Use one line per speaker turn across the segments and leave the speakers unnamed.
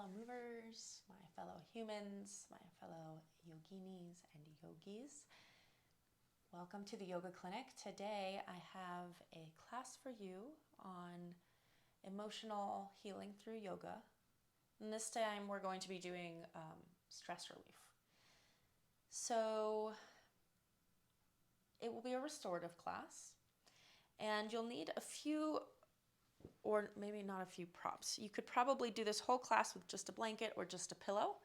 fellow movers, my fellow humans, my fellow yoginis and yogis. Welcome to the Yoga Clinic. Today I have a class for you on emotional healing through yoga. And this time we're going to be doing stress relief. So it will be a restorative class, and you'll need a few, or maybe not a few, props. You could probably do this whole class with just a blanket or just a pillow,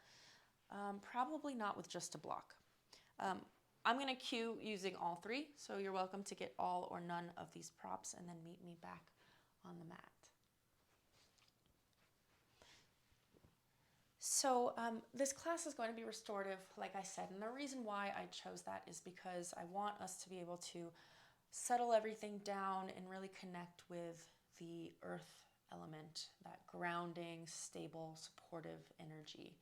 probably not with just a block. I'm going to cue using all three, so you're welcome to get all or none of these props and then meet me back on the mat. So this class is going to be restorative, like I said, and the reason why I chose that is because I want us to be able to settle everything down and really connect with the earth element, that grounding, stable, supportive energy.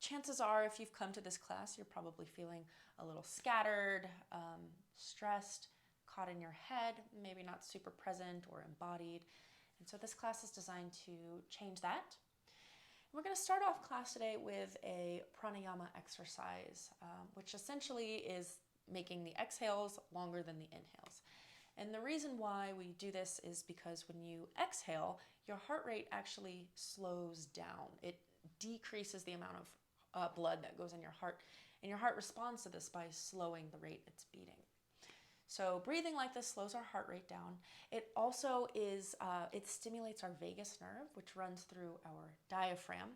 Chances are, if you've come to this class, you're probably feeling a little scattered, stressed, caught in your head, maybe not super present or embodied. And so this class is designed to change that. We're going to start off class today with a pranayama exercise, which essentially is making the exhales longer than the inhales. And the reason why we do this is because when you exhale, your heart rate actually slows down. It decreases the amount of blood that goes in your heart, and your heart responds to this by slowing the rate it's beating. So breathing like this slows our heart rate down. It also it stimulates our vagus nerve, which runs through our diaphragm.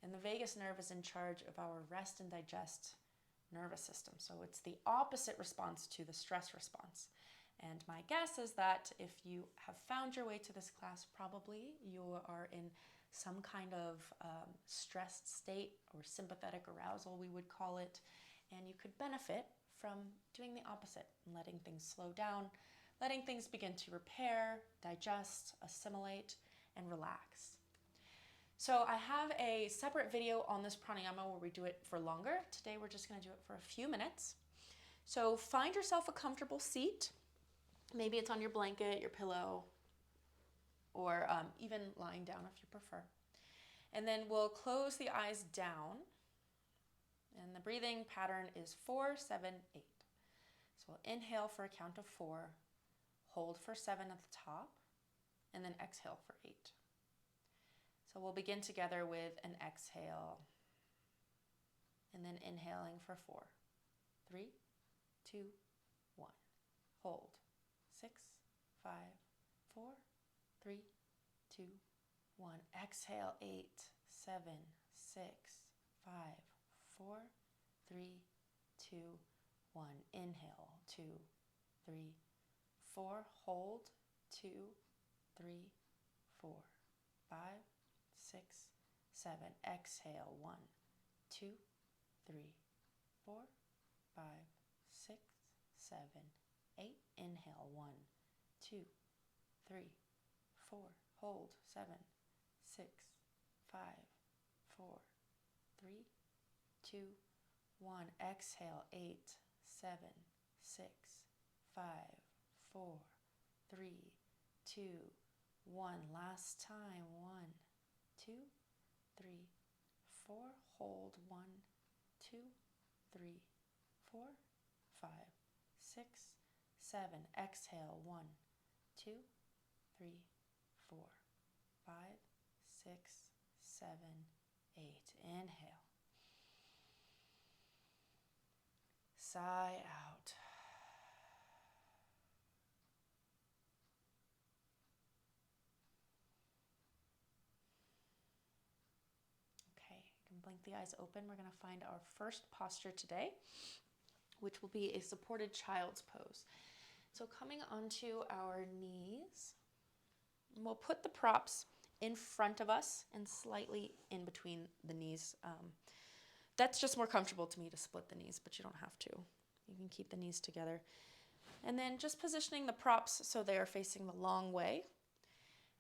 And the vagus nerve is in charge of our rest and digest nervous system. So it's the opposite response to the stress response. And my guess is that if you have found your way to this class, probably you are in some kind of stressed state or sympathetic arousal, we would call it, and you could benefit from doing the opposite and letting things slow down, letting things begin to repair, digest, assimilate, and relax. So I have a separate video on this pranayama where we do it for longer. Today we're just going to do it for a few minutes. So find yourself a comfortable seat. Maybe it's on your blanket, your pillow, or even lying down if you prefer. And then we'll close the eyes down. And the breathing pattern is 4, 7, 8. So we'll inhale for a count of 4, hold for 7 at the top, and then exhale for 8. So we'll begin together with an exhale, and then inhaling for 4. 3, 2, 1. Hold. 6, 5, 4, 3, 2, 1. Exhale, 8, 7, 6, 5, 4, 3, 2, 1. Inhale, 2, 3, 4. Hold, 2, 3, 4, 5, 6, 7. Exhale, 1, 2, 3, 4, 5, 6, 7, 8. Inhale, 1, 2, 3, 4. Hold, 7, 6, 5, 4, 3, 2, 1. Exhale, 8, 7, 6, 5, 4, 3, 2, 1. Last time. 1, 2, 3, 4. Hold. 1, 2, 3, 4, 5, 6, 7. Exhale. 1, 2, 3, 4, 5, 6, 7, 8. Inhale. Sigh out. Okay, you can blink the eyes open. We're going to find our first posture today, which will be a supported child's pose. So coming onto our knees, and we'll put the props in front of us and slightly in between the knees. That's just more comfortable to me to split the knees, but you don't have to. You can keep the knees together. And then just positioning the props so they are facing the long way.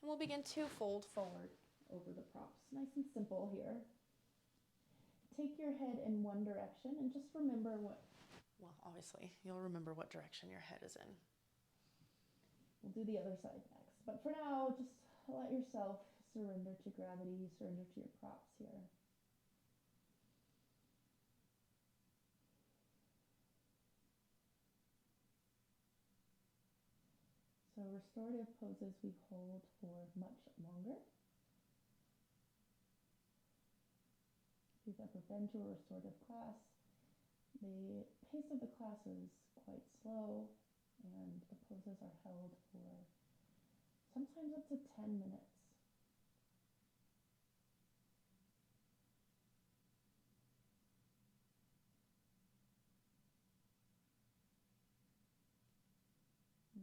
And we'll begin to fold forward over the props. Nice and simple here. Take your head in one direction and just remember obviously, you'll remember what direction your head is in. We'll do the other side next. But for now, just let yourself surrender to gravity, surrender to your props here. So restorative poses we hold for much longer. If you've ever been to a restorative class, the pace of the class is quite slow, and the poses are held for sometimes up to 10 minutes.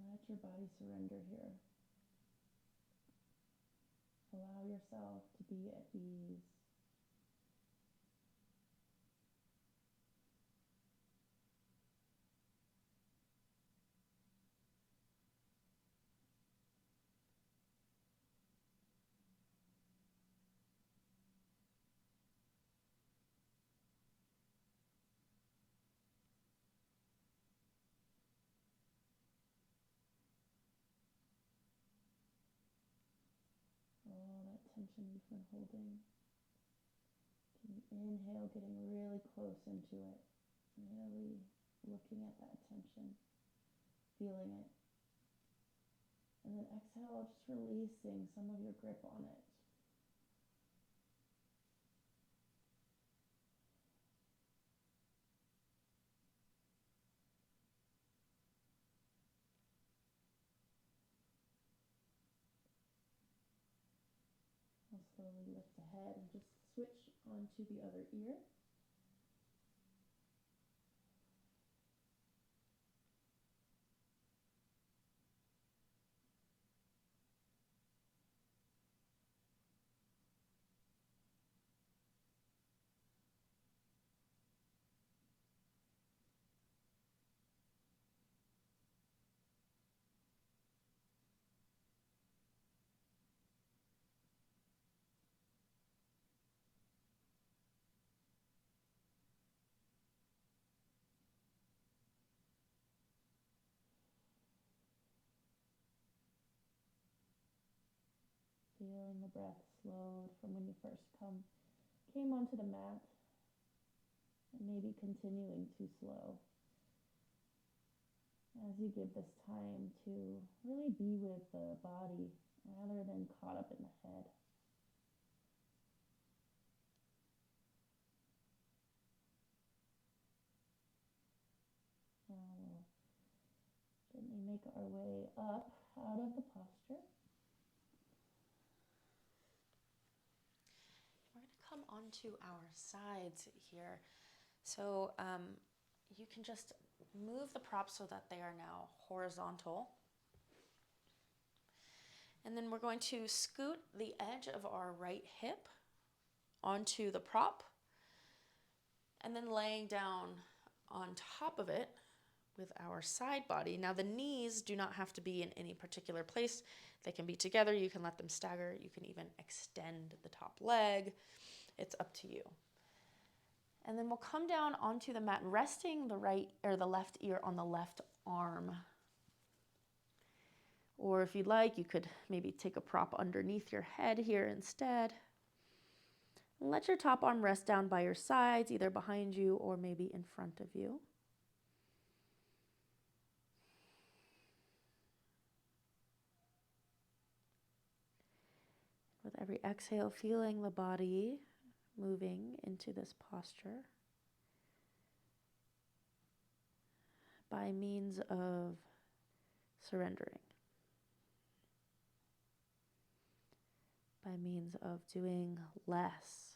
Let your body surrender here. Allow yourself to be at ease. All that tension you've been holding. Can you inhale, getting really close into it, really looking at that tension, feeling it. And then exhale, just releasing some of your grip on it. I'll slowly lift the head and just switch onto the other ear. Feeling the breath slowed from when you first came onto the mat, and maybe continuing too slow as you give this time to really be with the body rather than caught up in the head. Now we'll gently make our way up out of the posture. We're going to come onto our sides here. So you can just move the props so that they are now horizontal. And then we're going to scoot the edge of our right hip onto the prop, and then laying down on top of it with our side body. Now the knees do not have to be in any particular place. They can be together. You can let them stagger. You can even extend the top leg. It's up to you. And then we'll come down onto the mat, resting the right or the left ear on the left arm. Or if you'd like, you could maybe take a prop underneath your head here instead. And let your top arm rest down by your sides, either behind you or maybe in front of you. With every exhale, feeling the body moving into this posture by means of surrendering, by means of doing less.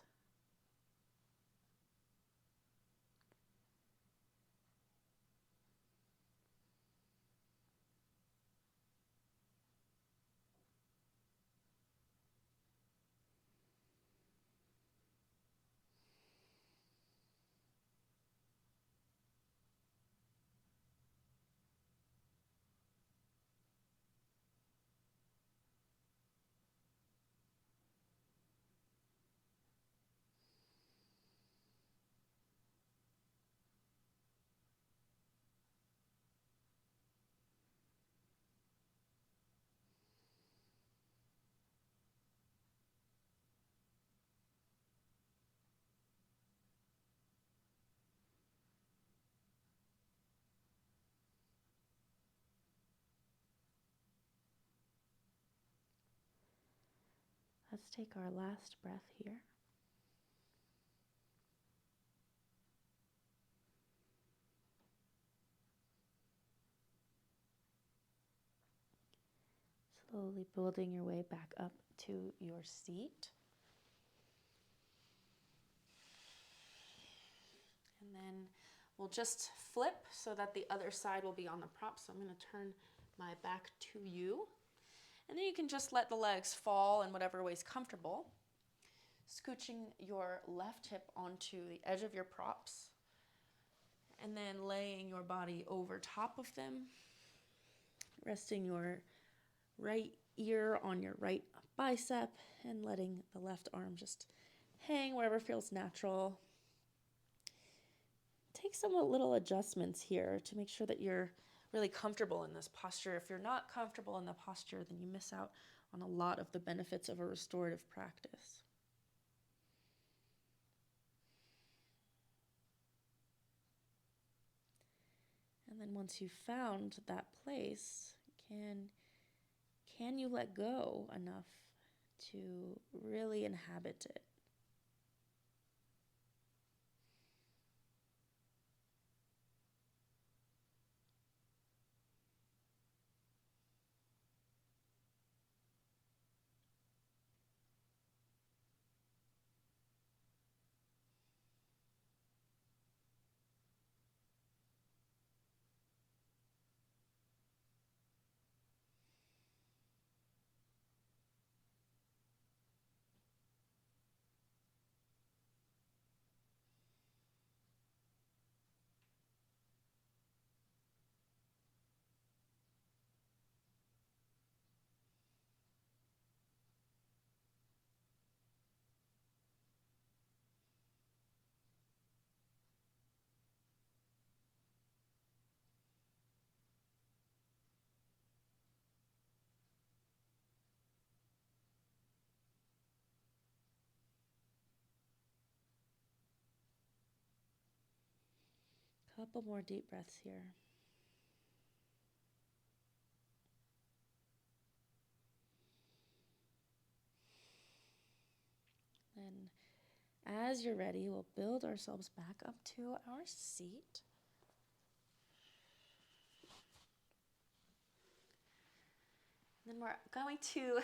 Let's take our last breath here. Slowly building your way back up to your seat. And then we'll just flip so that the other side will be on the prop. So I'm going to turn my back to you. And then you can just let the legs fall in whatever way is comfortable. Scooching your left hip onto the edge of your props. And then laying your body over top of them. Resting your right ear on your right bicep and letting the left arm just hang wherever feels natural. Take some little adjustments here to make sure that you're really comfortable in this posture. If you're not comfortable in the posture, then you miss out on a lot of the benefits of a restorative practice. And then once you've found that place, can you let go enough to really inhabit it? Couple more deep breaths here. Then, as you're ready, we'll build ourselves back up to our seat. Then we're going to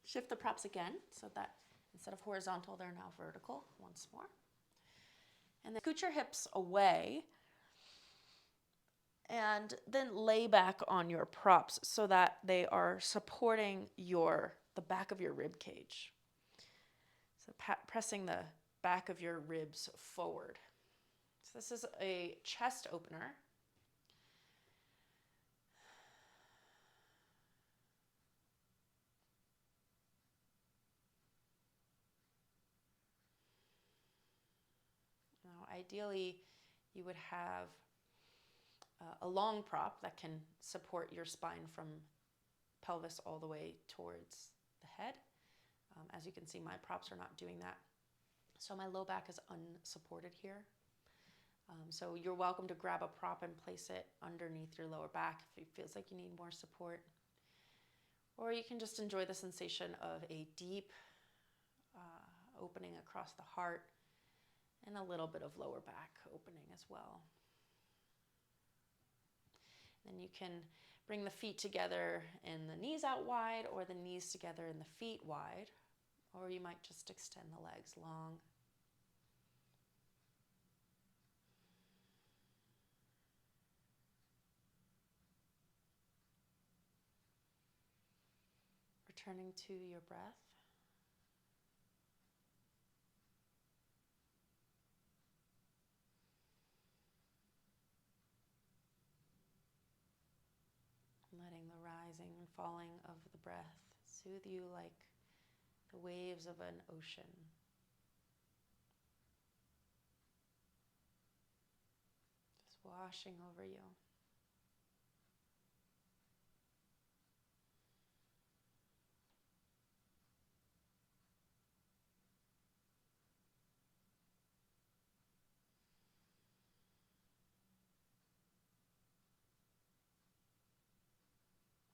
shift the props again so that instead of horizontal, they're now vertical once more. And then scoot your hips away and then lay back on your props so that they are supporting the back of your rib cage. So pressing the back of your ribs forward. So this is a chest opener. Now, ideally, you would have a long prop that can support your spine from pelvis all the way towards the head. As you can see, my props are not doing that. So my low back is unsupported here. So you're welcome to grab a prop and place it underneath your lower back if it feels like you need more support. Or you can just enjoy the sensation of a deep opening across the heart and a little bit of lower back opening as well. Then you can bring the feet together and the knees out wide, or the knees together and the feet wide, or you might just extend the legs long. Returning to your breath. Letting the rising and falling of the breath soothe you like the waves of an ocean. Just washing over you.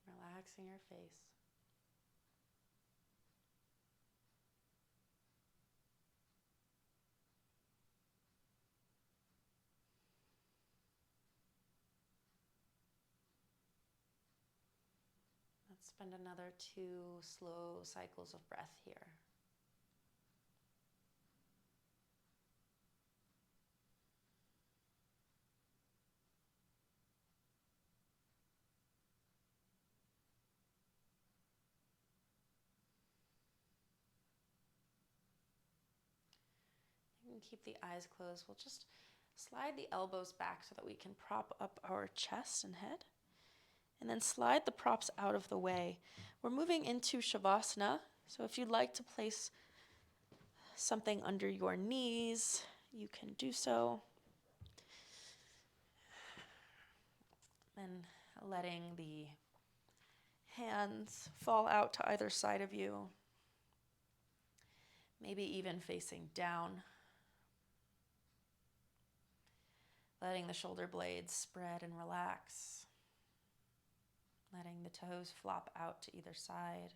Relaxing your face. Spend another 2 slow cycles of breath here. You can keep the eyes closed. We'll just slide the elbows back so that we can prop up our chest and head. And then slide the props out of the way. We're moving into Shavasana. So if you'd like to place something under your knees, you can do so. And letting the hands fall out to either side of you. Maybe even facing down. Letting the shoulder blades spread and relax. Letting the toes flop out to either side.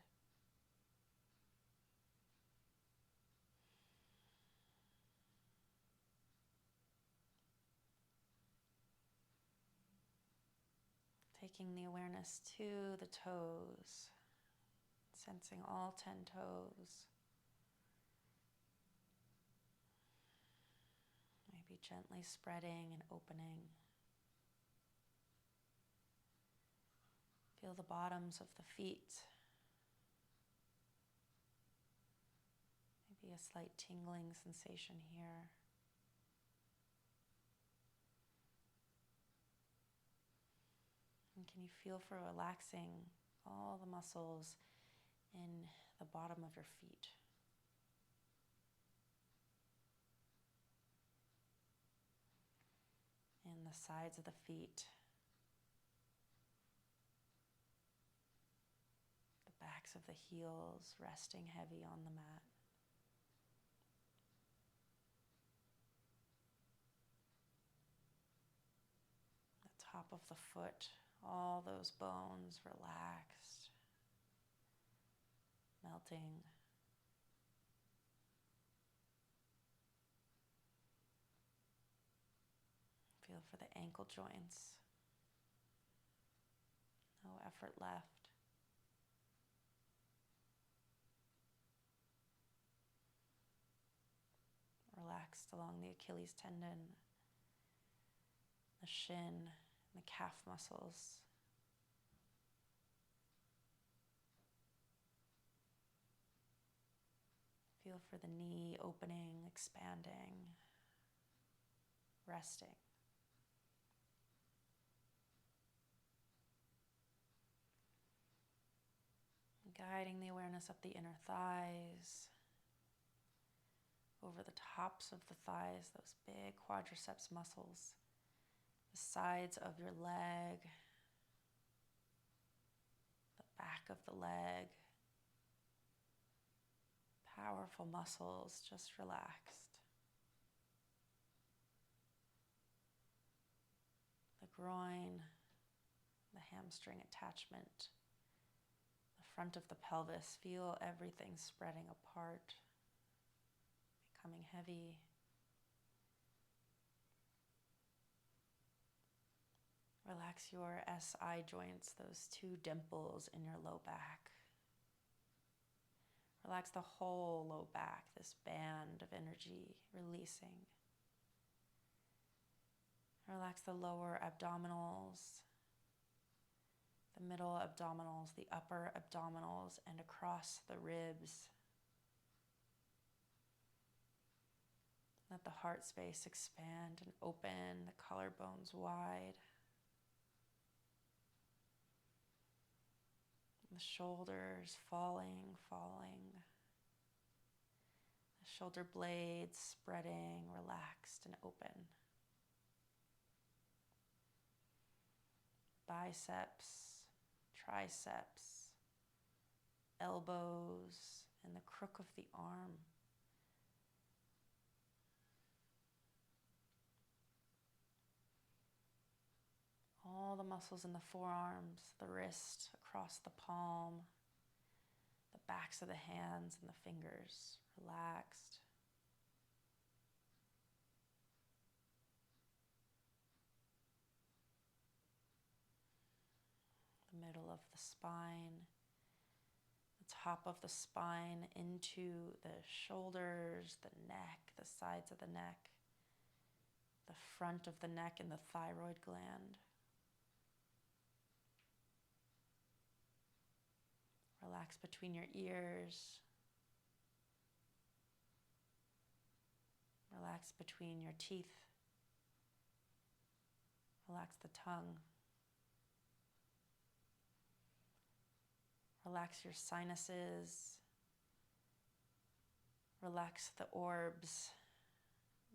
Taking the awareness to the toes, sensing all 10 toes. Maybe gently spreading and opening. Feel the bottoms of the feet. Maybe a slight tingling sensation here. And can you feel for relaxing all the muscles in the bottom of your feet? In the sides of the feet. The backs of the heels resting heavy on the mat. The top of the foot, all those bones relaxed, melting. Feel for the ankle joints. No effort left. Relaxed along the Achilles tendon, the shin, and the calf muscles. Feel for the knee opening, expanding, resting. Guiding the awareness up the inner thighs, over the tops of the thighs, those big quadriceps muscles, the sides of your leg, the back of the leg. Powerful muscles, just relaxed. The groin, the hamstring attachment, the front of the pelvis. Feel everything spreading apart, becoming heavy. Relax your SI joints, those 2 dimples in your low back. Relax the whole low back, this band of energy releasing. Relax the lower abdominals, the middle abdominals, the upper abdominals, and across the ribs. Let the heart space expand and open, the collarbones wide. The shoulders falling. The shoulder blades spreading, relaxed and open. Biceps, triceps, elbows, and the crook of the arm. All the muscles in the forearms, the wrist, across the palm, the backs of the hands and the fingers, relaxed. The middle of the spine, top of the spine into the shoulders, the neck, the sides of the neck, the front of the neck and the thyroid gland. Relax between your ears. Relax between your teeth. Relax the tongue. Relax your sinuses. Relax the orbs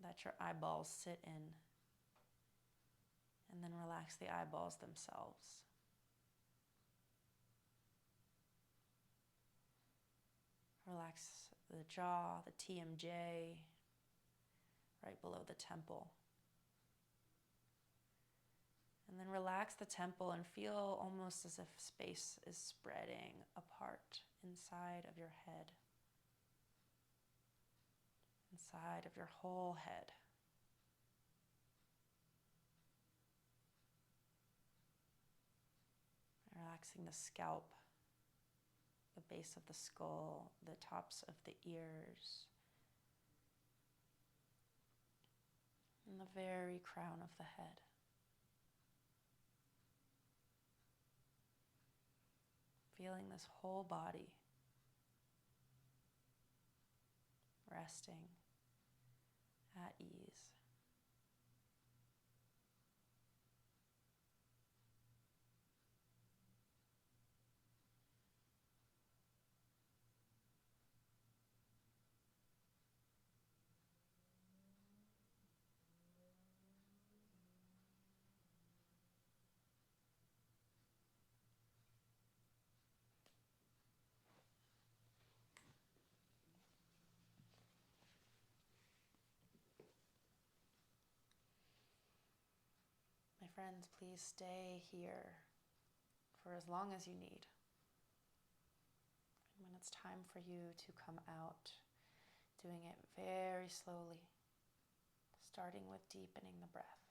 that your eyeballs sit in. And then relax the eyeballs themselves. Relax the jaw, the TMJ, right below the temple. And then relax the temple and feel almost as if space is spreading apart inside of your head, inside of your whole head. Relaxing the scalp, the base of the skull, the tops of the ears, and the very crown of the head. Feeling this whole body resting at ease. My friends, please stay here for as long as you need. And when it's time for you to come out, doing it very slowly, starting with deepening the breath.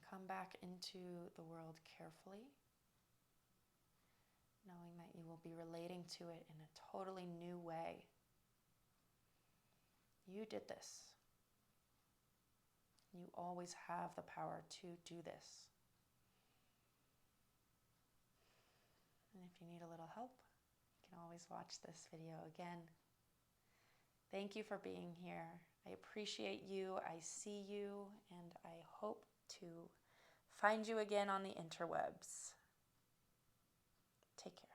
Come back into the world carefully, knowing that you will be relating to it in a totally new way. You did this. You always have the power to do this. And if you need a little help, you can always watch this video again. Thank you for being here. I appreciate you. I see you, and I hope to find you again on the interwebs. Take care.